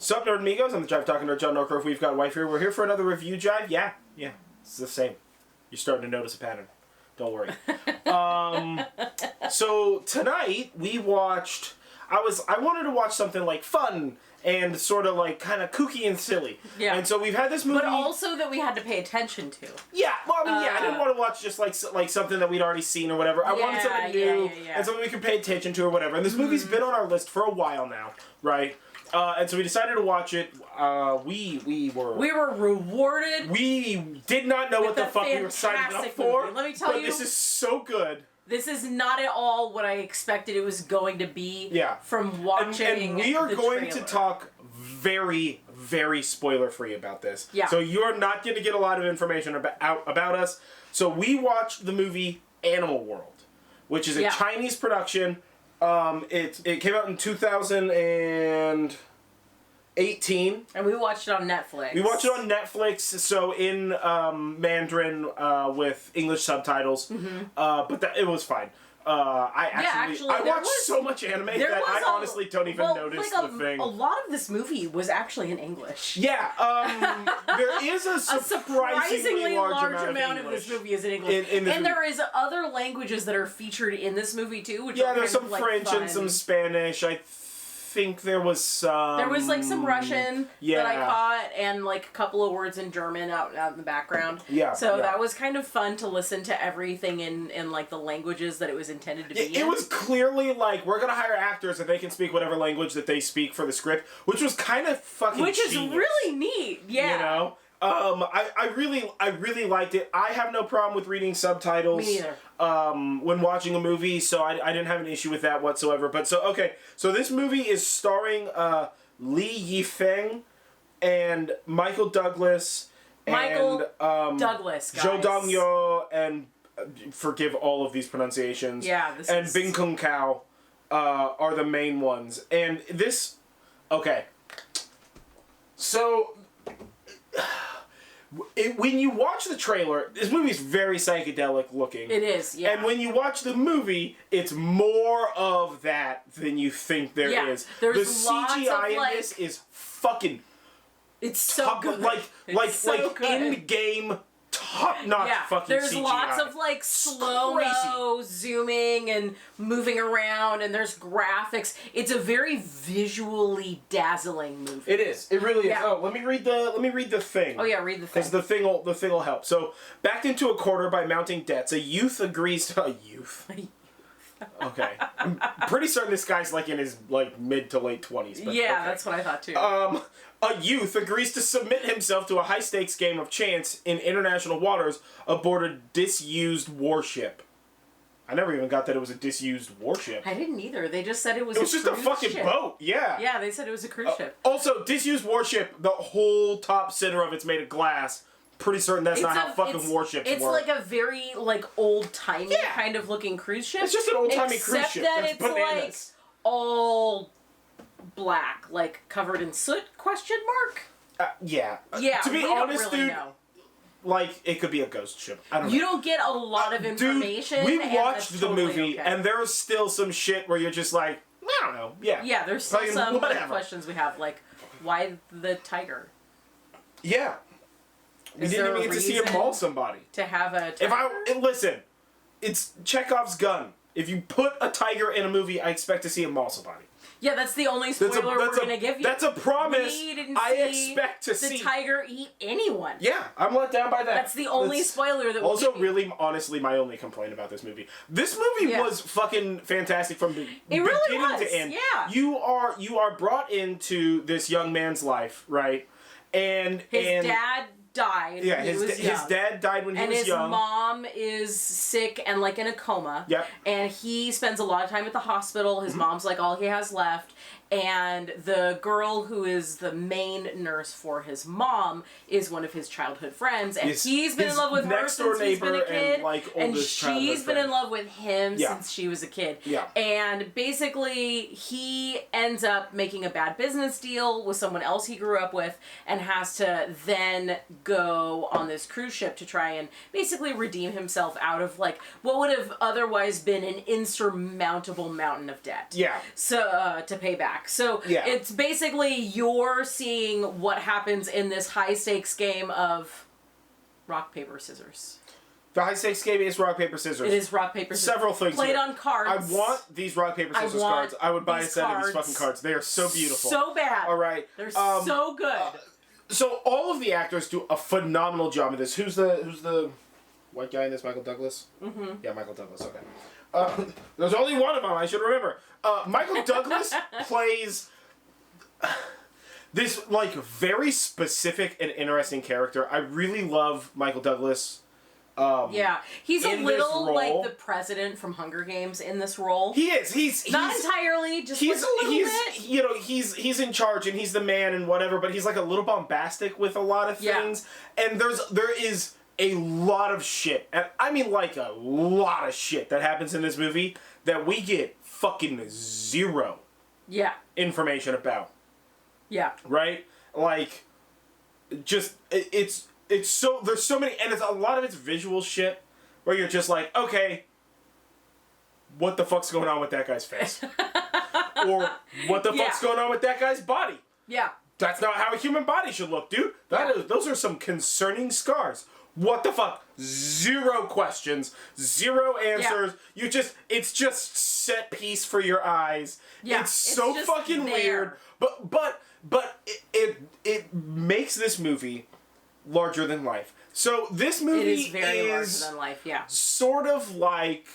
Sup, Nerdmigos? I'm the Jive talking to John Norcrow. We've got a wife here. We're here for another review, Jive. Yeah, it's the same. You're starting to notice a pattern. Don't worry. So tonight we watched. I wanted to watch something like fun and sort of like kind of kooky and silly. Yeah. And so we've had this movie, but also that we had to pay attention to. Yeah. Well, I mean, I didn't want to watch just like something that we'd already seen or whatever. I wanted something new and something we could pay attention to or whatever. And this movie's been on our list for a while now, right? And so we decided to watch it. We were rewarded. We did not know what the fuck we were signing up for. Let me tell you, this is so good. This is not at all what I expected it was going to be. Yeah. From watching and we are going to talk very, very spoiler free about this. Yeah. So you are not going to get a lot of information about us. So we watched the movie Animal World, which is a Chinese production. It came out in 2018. And we watched it on Netflix. We watched it on Netflix, so in Mandarin with English subtitles. But it was fine. I watched so much anime that I honestly don't even notice the thing. A lot of this movie was actually in English. Yeah, there is a surprisingly large amount of this movie is in English. And there is other languages that are featured in this movie too. Which there's some French and some Spanish. I think there was some... There was, like, some Russian that I caught, and, like, a couple of words in German out in the background. So that was kind of fun to listen to everything in like, the languages that it was intended to be in. It was clearly, like, we're gonna hire actors and they can speak whatever language that they speak for the script, which was kind of fucking Which is really neat, You know? I really liked it. I have no problem with reading subtitles. Me neither. When watching a movie, so I didn't have an issue with that whatsoever. But so this movie is starring Li Yifeng and Michael Douglas Douglas, guys. Zhou Dongyo, and forgive all of these pronunciations. Yeah, and Bing Kung Kao are the main ones. And this, so. When you watch the trailer, this movie's very psychedelic looking. It is, yeah. And when you watch the movie, it's more of that than you think there is. There's the CGI in this is fucking... It's so good. Like in-game, top-notch fucking there's CGI. Lots of, like, slow-mo zooming and moving around, and there's graphics. It's a very visually dazzling movie. It is. It really is. Oh, let me read the thing. Oh yeah, read the thing. Because the thing will help. So, backed into a corner by mounting debts, a youth agrees to... A youth? Okay. I'm pretty certain this guy's, like, in his, like, mid to late 20s. But, that's what I thought, too. A youth agrees to submit himself to a high-stakes game of chance in international waters aboard a disused warship. I never even got that it was a disused warship. I didn't either. They just said it was just a fucking ship. boat. Yeah. Yeah, they said it was a cruise ship. Also, disused warship, the whole top center of it's made of glass. Pretty certain that's not how fucking warships work. It's like a very, like, old-timey kind of looking cruise ship. It's just an old-timey cruise ship. Except that it's bananas. like, all black, like, covered in soot, question mark? Yeah. Yeah, to be honest, really dude, know. Like, it could be a ghost ship. I don't know. You don't get a lot of information. Dude, we watched the movie, and there was still some shit where you're just like, I don't know. Yeah. Yeah, there's still some questions we have, like, why the tiger? Yeah. We didn't even get to see him maul somebody. To have a tiger? Listen, it's Chekhov's gun. If you put a tiger in a movie, I expect to see him maul somebody. Yeah, that's the only spoiler we're going to give you. That's a promise I expect to see. The tiger eat anyone. Yeah, I'm let down by that. That's the only spoiler that we'll give you. Also, really, honestly, my only complaint about this movie. This movie was fucking fantastic from the beginning to end. Yeah. You are brought into this young man's life, right? And his dad died when he was young. His dad died when he was young. And his mom is sick and, like, in a coma. Yep. And he spends a lot of time at the hospital. His mom's, like, all he has left. And the girl who is the main nurse for his mom is one of his childhood friends. And he's been in love with her since he's been a kid. And she's been in love with him since she was a kid. Yeah. And basically, he ends up making a bad business deal with someone else he grew up with and has to then go on this cruise ship to try and basically redeem himself out of, like, what would have otherwise been an insurmountable mountain of debt. Yeah. So, to pay back. Black. So Yeah. it's basically you're seeing what happens in this high stakes game of rock, paper, scissors. The high stakes game is rock, paper, scissors. It is rock, paper, scissors. Several things Played here. on cards. I want these rock, paper, scissors cards. I would buy a set of these fucking cards. They are so beautiful. So bad. All right. They're so good. So all of the actors do a phenomenal job in this. Who's the white guy in this? Michael Douglas? Mm-hmm. Yeah, Michael Douglas. Okay. There's only one of them. I should remember. Michael Douglas plays this like very specific and interesting character. I really love Michael Douglas. Yeah, he's a little role. like the president from Hunger Games in this role. He is. He's not entirely, just like a little bit. You know, he's in charge and he's the man and whatever, but he's like a little bombastic with a lot of things. Yeah. And there is a lot of shit, and I mean like a lot of shit that happens in this movie that we get fucking zero information about. Yeah. Right? Like, just it's so there's so many, and it's a lot of it's visual shit where you're just like, okay, what the fuck's going on with that guy's face? Or what the fuck's going on with that guy's body? Yeah. That's not how a human body should look, dude. Those are some concerning scars. What the fuck? Zero questions, zero answers. You it's just set piece for your eyes. Yeah, it's so fucking weird. But it makes this movie larger than life. So this movie is very larger than life, yeah. Sort of like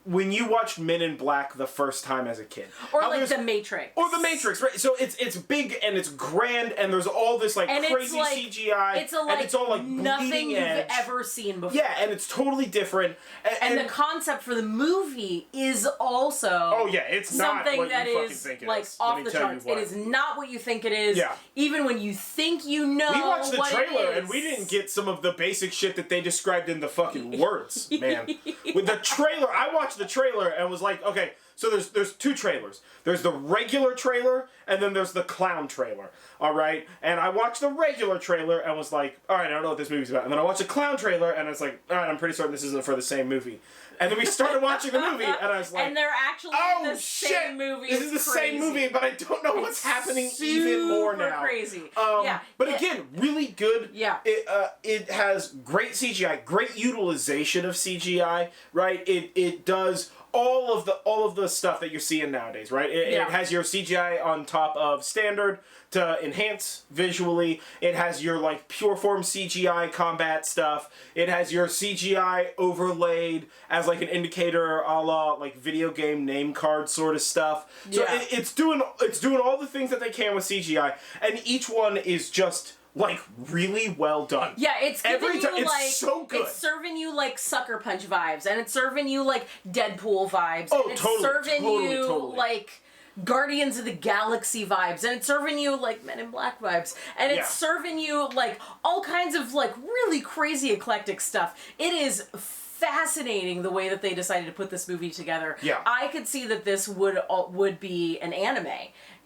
when you watched Men in Black the first time as a kid. Or like The Matrix. Or The Matrix, right? So it's big and it's grand and there's all this like and crazy CGI. It's and it's all like nothing you've edge. ever seen before. Yeah, and it's totally different. And the concept for the movie is also it's something not what that you fucking is think it like is. off the charts. It is not what you think it is. Yeah. Even when you think you know. We watched the what trailer it is. and we didn't get some of the basic shit that they described in the fucking words, man. With the trailer, I watched the trailer and was like, okay, so there's two trailers. There's the regular trailer and then there's the clown trailer. All right? And I watched the regular trailer and was like, all right, I don't know what this movie's about. And then I watched the clown trailer and I was like, all right, I'm pretty certain this isn't for the same movie. And then we started watching the movie and I was like, and they're actually the same movie. This is the same movie, but I don't know what's happening even more now. Crazy. But again, really good. Yeah. It has great CGI, great utilization of CGI, right? It does all of the stuff that you're seeing nowadays, right? It has your CGI on top of standard to enhance visually. It has your like pure form CGI combat stuff. It has your CGI overlaid as like an indicator, a la like video game name card sort of stuff. So it's doing all the things that they can with CGI, and each one is just like really well done. Yeah, it's giving you like it's so good. It's serving you like Sucker Punch vibes, and it's serving you like Deadpool vibes. Oh, and it's totally, serving you totally. like Guardians of the Galaxy vibes, and it's serving you like Men in Black vibes, and it's serving you like all kinds of like really crazy eclectic stuff. It is fascinating the way that they decided to put this movie together. Yeah, I could see that this would be an anime.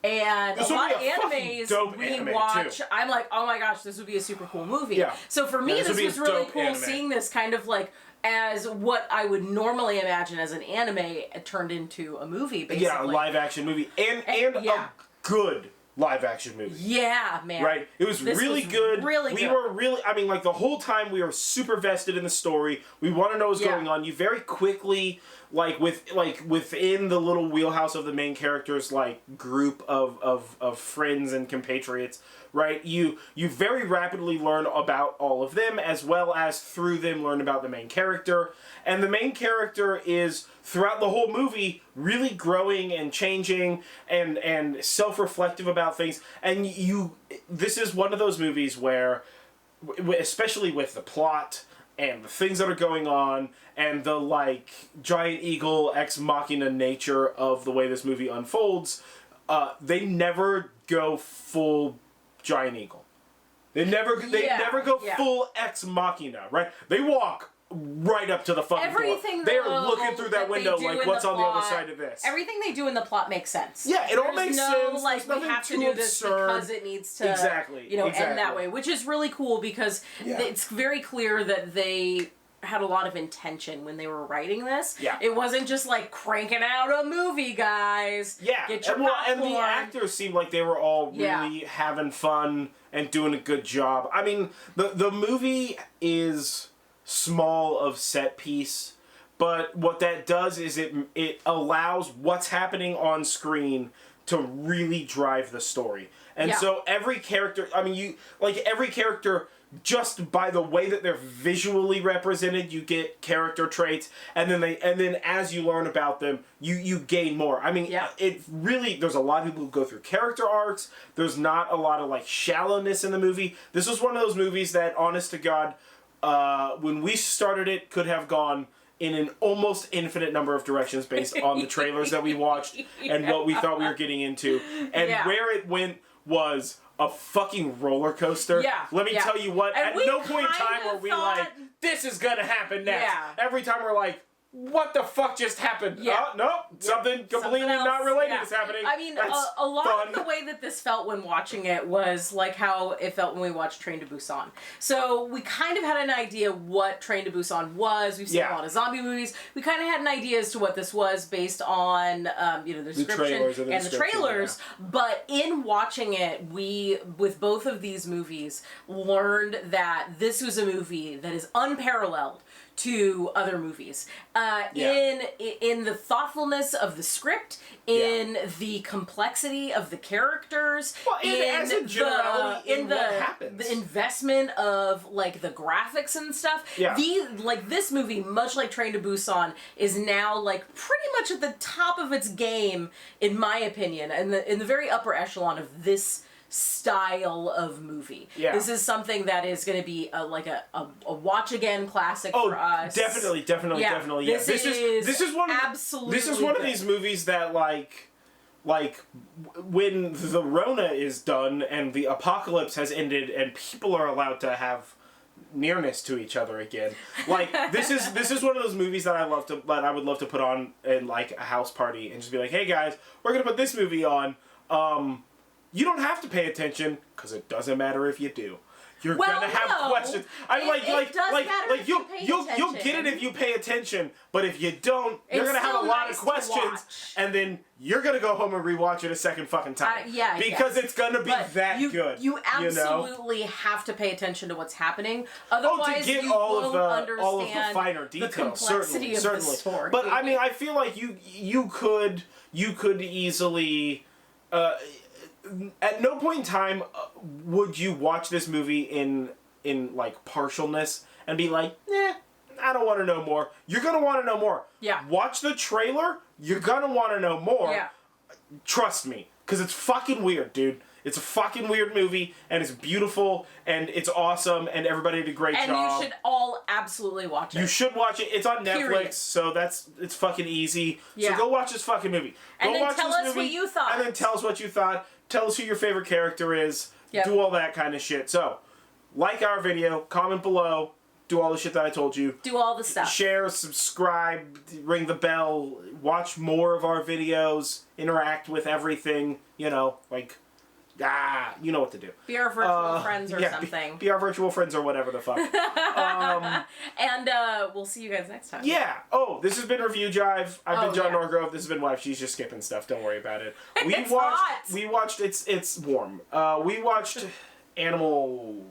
And this a lot of animes we watch, too. I'm like, oh my gosh, this would be a super cool movie. Yeah. So for me, this was really cool seeing this kind of like as what I would normally imagine as an anime turned into a movie, basically. Yeah, a live action movie. And a good live action movie. Yeah, man. Right? It was really good. Really we were really, I mean, like the whole time we were super vested in the story. We want to know what's going on. You very quickly, within the little wheelhouse of the main character's like group of friends and compatriots, right? You very rapidly learn about all of them, as well as through them learn about the main character. And the main character is, throughout the whole movie, really growing and changing and self-reflective about things. And this is one of those movies where, especially with the plot and the things that are going on and the like giant eagle ex machina nature of the way this movie unfolds, they never go full giant eagle. They never go full ex machina, right? They walk right up to the fucking door. They're looking through that window like, what's on the other side of this? Everything they do in the plot makes sense. Yeah, it all makes sense. Like, we have to do this because it needs to, end that way, which is really cool because it's very clear that they had a lot of intention when they were writing this. Yeah. It wasn't just like cranking out a movie, guys. Yeah. Get your and the actors seemed like they were all really having fun and doing a good job. I mean, the movie is small of set piece, but what that does is it allows what's happening on screen to really drive the story. And so every character, I mean, every character, just by the way that they're visually represented, you get character traits, and then as you learn about them, you gain more. I mean, it really, there's a lot of people who go through character arcs. There's not a lot of like shallowness in the movie. This was one of those movies that, honest to God, when we started it, could have gone in an almost infinite number of directions based on the trailers that we watched and what we thought we were getting into. And where it went was a fucking roller coaster. Yeah. Let me tell you what, and at no point in time were we like, this is gonna happen next. Yeah. Every time we're like, what the fuck just happened? Yeah. Nope, something completely not related is happening. I mean, a lot of the way that this felt when watching it was like how it felt when we watched Train to Busan. So we kind of had an idea what Train to Busan was. We've seen a lot of zombie movies. We kind of had an idea as to what this was based on, the description and the trailers. Yeah. But in watching it, we, with both of these movies, learned that this was a movie that is unparalleled to other movies. In the thoughtfulness of the script, in the complexity of the characters, in the investment of like the graphics and stuff. Yeah. This movie, much like Train to Busan, is now like pretty much at the top of its game, in my opinion, and in the very upper echelon of this style of movie. Yeah. This is something that is going to be a watch again classic for us. Definitely. Yeah. This is one of these movies that like when the Rona is done and the apocalypse has ended and people are allowed to have nearness to each other again. Like this is one of those movies that I would love to put on in like a house party and just be like, hey guys, we're gonna put this movie on. You don't have to pay attention, because it doesn't matter if you do. You're gonna have questions. I mean, you'll get it if you pay attention, but if you don't, you're gonna have a lot of questions, and then you're gonna go home and rewatch it a second fucking time. Because it's gonna be that good. You absolutely have to pay attention to what's happening. Otherwise, to get all of the finer details, certainly. Of the story. But I mean, I feel like you could easily. At no point in time would you watch this movie in like partialness and be like, I don't want to know more. You're gonna want to know more. Yeah. Watch the trailer. You're gonna want to know more. Yeah. Trust me, because it's fucking weird, dude. It's a fucking weird movie, and it's beautiful, and it's awesome, and everybody did a great job. And you should all absolutely watch it. You should watch it. It's on Netflix, so it's fucking easy. Yeah. So go watch this fucking movie. And then tell us what you thought. And then tell us what you thought. Tell us who your favorite character is. Yep. Do all that kind of shit. So, like our video, comment below, do all the shit that I told you. Do all the stuff. Share, subscribe, ring the bell, watch more of our videos, interact with everything, you know what to do. Be our virtual friends or something. Be our virtual friends or whatever the fuck. And we'll see you guys next time. Yeah. Oh, this has been Review Jive. I've been John Norgrove. This has been Wife. She's just skipping stuff. Don't worry about it. We watched. It's warm. We watched Animal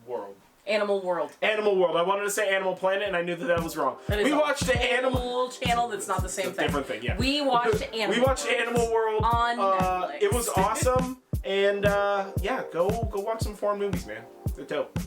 World. Animal World. Animal World. I wanted to say Animal Planet, and I knew that was wrong. We watched the Animal Channel. That's not the same thing. Different thing. Yeah. We watched Animal. We watched Animal World on Netflix. It was awesome, and go watch some foreign movies, man. They're dope.